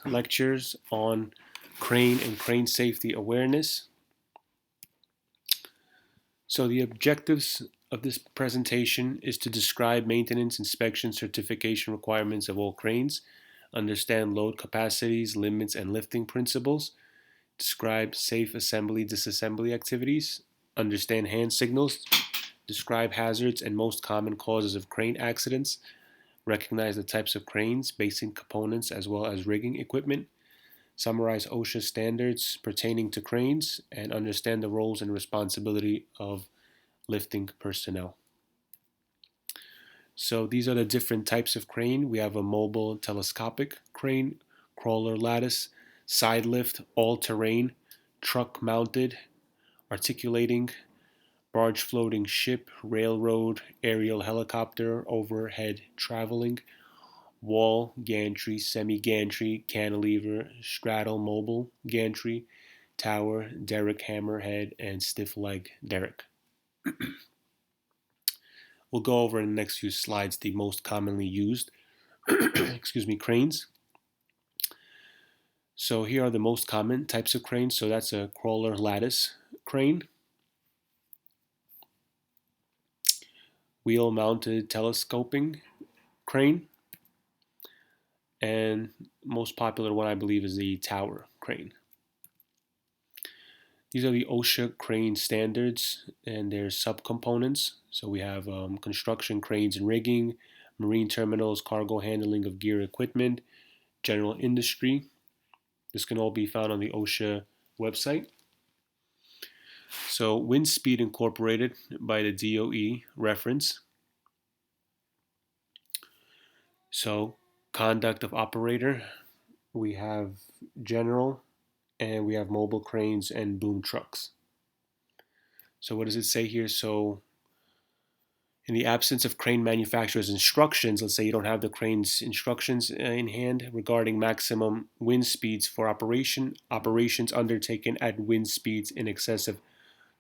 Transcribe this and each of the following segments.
lectures on crane and crane safety awareness. So the objectives of this presentation is to describe maintenance, inspection, certification requirements of all cranes, understand load capacities, limits, and lifting principles, describe safe assembly, disassembly activities, understand hand signals, describe hazards and most common causes of crane accidents, recognize the types of cranes, basic components, as well as rigging equipment, summarize OSHA standards pertaining to cranes, and understand the roles and responsibility of lifting personnel. So these are the different types of crane. We have a mobile telescopic crane, crawler lattice, side lift, all-terrain, truck mounted, articulating, barge floating ship, railroad, aerial helicopter, overhead traveling, wall gantry, semi-gantry, cantilever, straddle mobile gantry, tower, derrick hammerhead, and stiff leg derrick. We'll go over in the next few slides the most commonly used cranes. So here are the most common types of cranes. So that's a crawler lattice crane, wheel mounted telescoping crane, and most popular one I believe is the tower crane. These are the OSHA crane standards and their subcomponents. So we have construction cranes and rigging, marine terminals, cargo handling of gear equipment, general industry. This can all be found on the OSHA website. So wind speed incorporated by the DOE reference. So conduct of operator, we have general, and we have mobile cranes and boom trucks. So what does it say here? So in the absence of crane manufacturer's instructions, let's say you don't have the crane's instructions in hand regarding maximum wind speeds for operations undertaken at wind speeds in excess of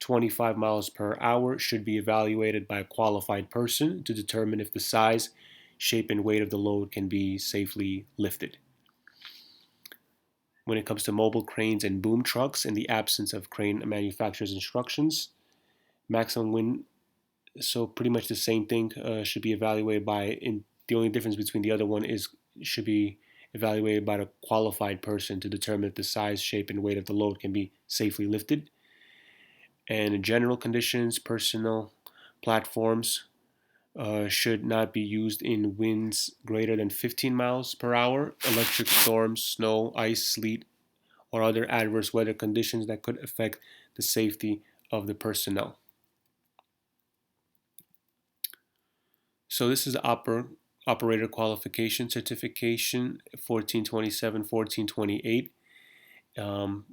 25 miles per hour should be evaluated by a qualified person to determine if the size, shape, and weight of the load can be safely lifted. When it comes to mobile cranes and boom trucks, in the absence of crane manufacturer's instructions, maximum wind, so pretty much the same thing, should be evaluated by, the only difference between the other one is should be evaluated by a qualified person to determine if the size, shape, and weight of the load can be safely lifted. And in general conditions, personal platforms should not be used in winds greater than 15 miles per hour, electric storms, snow, ice, sleet, or other adverse weather conditions that could affect the safety of the personnel. So this is the operator qualification certification 1427, 1428.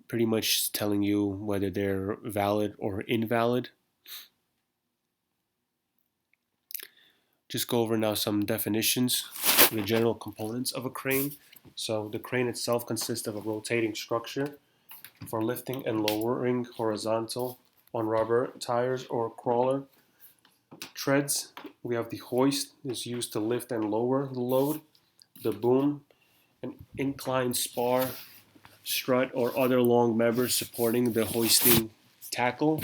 Pretty much telling you whether they're valid or invalid. Just go over now some definitions, the general components of a crane. So the crane itself consists of a rotating structure for lifting and lowering horizontal on rubber tires or crawler treads. We have the hoist is used to lift and lower the load. The boom, an inclined spar, strut, or other long members supporting the hoisting tackle.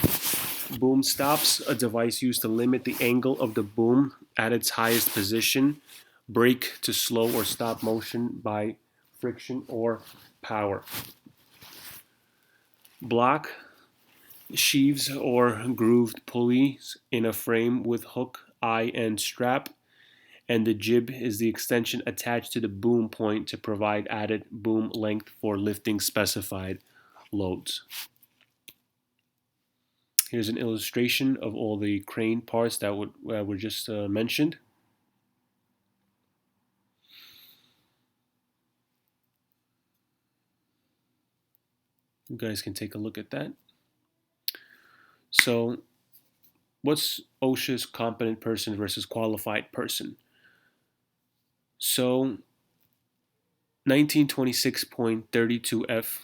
Boom stops, a device used to limit the angle of the boom at its highest position. Brake, to slow or stop motion by friction or power. Block, sheaves or grooved pulleys in a frame with hook, eye, and strap. And the jib is the extension attached to the boom point to provide added boom length for lifting specified loads. Here's an illustration of all the crane parts that were just mentioned. You guys can take a look at that. So, what's OSHA's competent person versus qualified person? So, 1926.32F,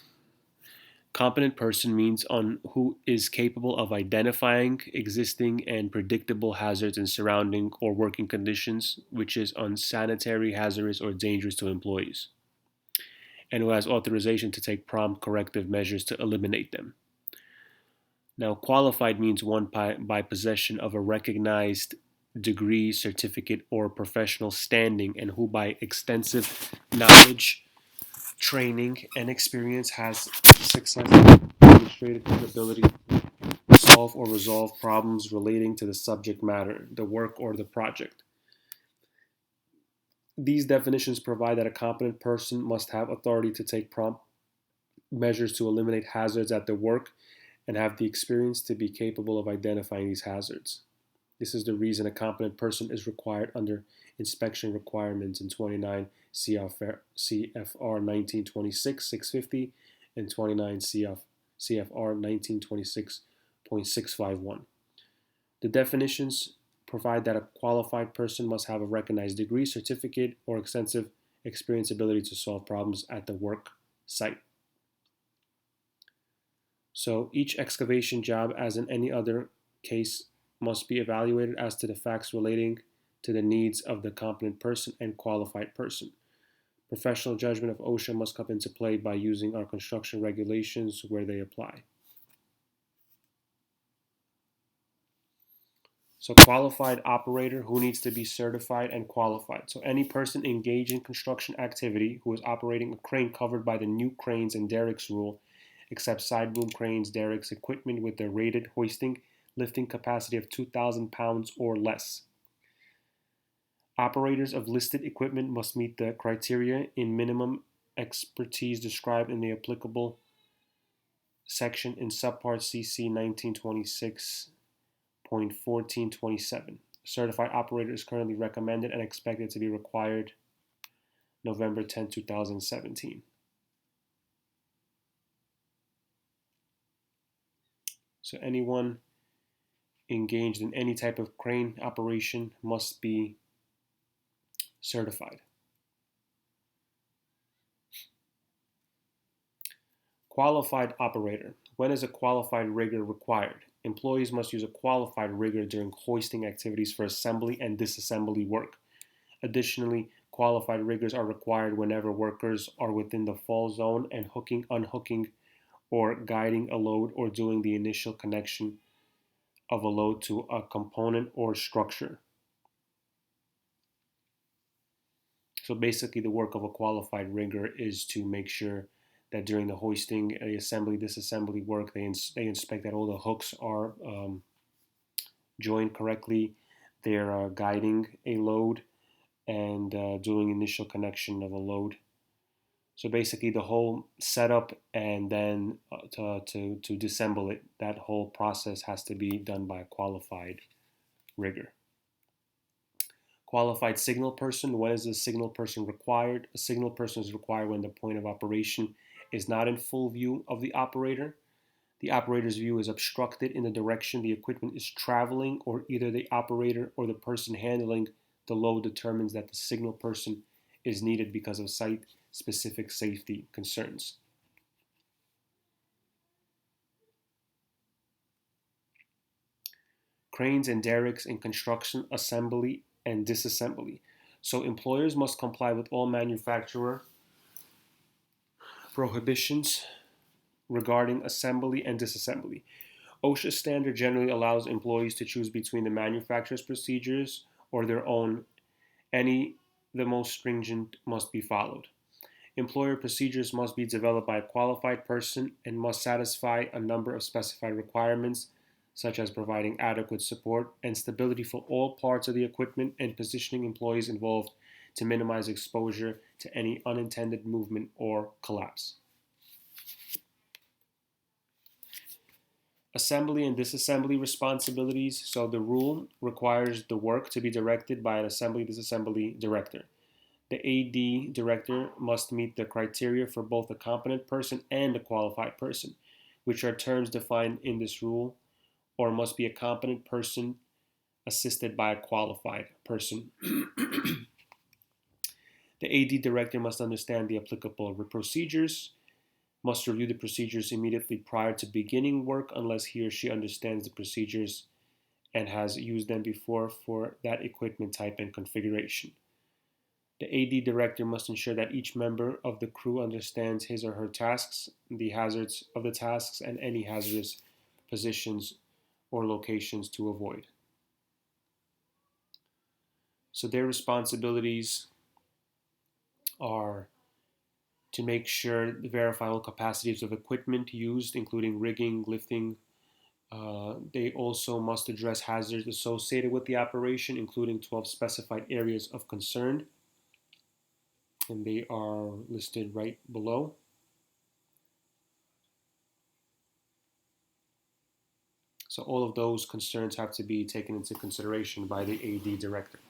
competent person means on who is capable of identifying existing and predictable hazards in surrounding or working conditions, which is unsanitary, hazardous, or dangerous to employees. and who has authorization to take prompt corrective measures to eliminate them. Now, qualified means one by possession of a recognized degree, certificate, or professional standing, and who by extensive knowledge, training, and experience has successfully demonstrated his ability to solve or resolve problems relating to the subject matter, the work, or the project. These definitions provide that a competent person must have authority to take prompt measures to eliminate hazards at their work and have the experience to be capable of identifying these hazards. This is the reason a competent person is required under inspection requirements in 29 CFR 1926 650 and 29 CFR 1926.651. The definitions provide that a qualified person must have a recognized degree, certificate, or extensive experience ability to solve problems at the work site. So each excavation job, as in any other case, must be evaluated as to the facts relating to the needs of the competent person and qualified person. Professional judgment of OSHA must come into play by using our construction regulations where they apply. So qualified operator, who needs to be certified and qualified. So any person engaged in construction activity who is operating a crane covered by the new cranes and derricks rule, except side boom cranes, derricks, equipment with their rated hoisting lifting capacity of 2,000 pounds or less. Operators of listed equipment must meet the criteria in minimum expertise described in the applicable section in subpart CC 1926.1427. Certified operator is currently recommended and expected to be required November 10, 2017. So anyone engaged in any type of crane operation must be certified. Qualified operator. When is a qualified rigger required? Employees must use a qualified rigger during hoisting activities for assembly and disassembly work. Additionally, qualified riggers are required whenever workers are within the fall zone and hooking, unhooking, or guiding a load or doing the initial connection of a load to a component or structure. So basically the work of a qualified rigger is to make sure that during the hoisting, the assembly, disassembly work, they inspect that all the hooks are joined correctly, they're guiding a load and doing initial connection of a load. So basically the whole setup and then to disassemble it, that whole process has to be done by a qualified rigger. Qualified signal person. When is a signal person required? A signal person is required when the point of operation is not in full view of the operator. The operator's view is obstructed in the direction the equipment is traveling, or either the operator or the person handling the load determines that the signal person is needed because of site-specific safety concerns. Cranes and derricks in construction, assembly, and disassembly. So employers must comply with all manufacturer prohibitions regarding assembly and disassembly. OSHA standard generally allows employees to choose between the manufacturer's procedures or their own. The most stringent must be followed. Employer procedures must be developed by a qualified person and must satisfy a number of specified requirements, such as providing adequate support and stability for all parts of the equipment and positioning employees involved to minimize exposure to any unintended movement or collapse. Assembly and disassembly responsibilities. So the rule requires the work to be directed by an assembly disassembly director. The AD director must meet the criteria for both a competent person and a qualified person, which are terms defined in this rule, or must be a competent person assisted by a qualified person. The AD director must understand the applicable procedures, must review the procedures immediately prior to beginning work unless he or she understands the procedures and has used them before for that equipment type and configuration. The AD director must ensure that each member of the crew understands his or her tasks, the hazards of the tasks, and any hazardous positions or locations to avoid. So their responsibilities are to make sure the verifiable capacities of equipment used, including rigging, lifting. They also must address hazards associated with the operation, including 12 specified areas of concern, and they are listed right below. So all of those concerns have to be taken into consideration by the AD director.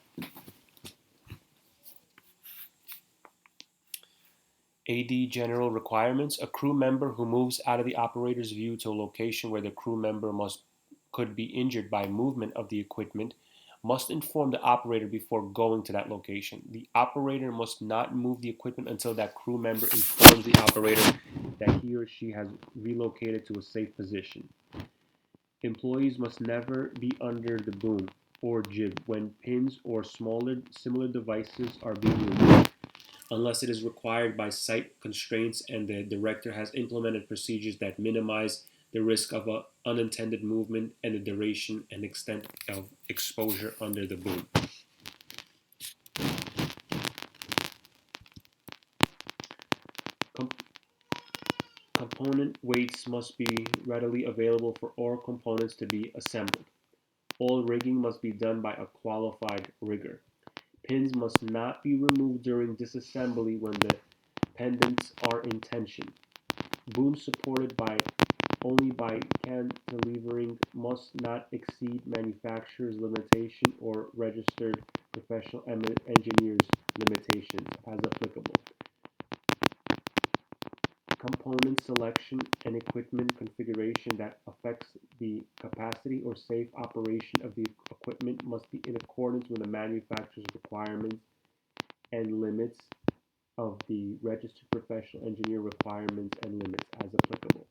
AD general requirements. A crew member who moves out of the operator's view to a location where the crew member could be injured by movement of the equipment must inform the operator before going to that location. The operator must not move the equipment until that crew member informs the operator that he or she has relocated to a safe position. Employees must never be under the boom or jib when pins or similar devices are being removed, unless it is required by site constraints and the director has implemented procedures that minimize the risk of unintended movement and the duration and extent of exposure under the boom. Com- Component weights must be readily available for all components to be assembled. All rigging must be done by a qualified rigger. Pins must not be removed during disassembly when the pendants are in tension. Booms supported only by cantilevering must not exceed manufacturer's limitation or registered professional engineer's limitations as applicable. Component selection and equipment configuration that affects the capacity or safe operation of the equipment must be in accordance with the manufacturer's requirements and limits of the registered professional engineer requirements and limits as applicable.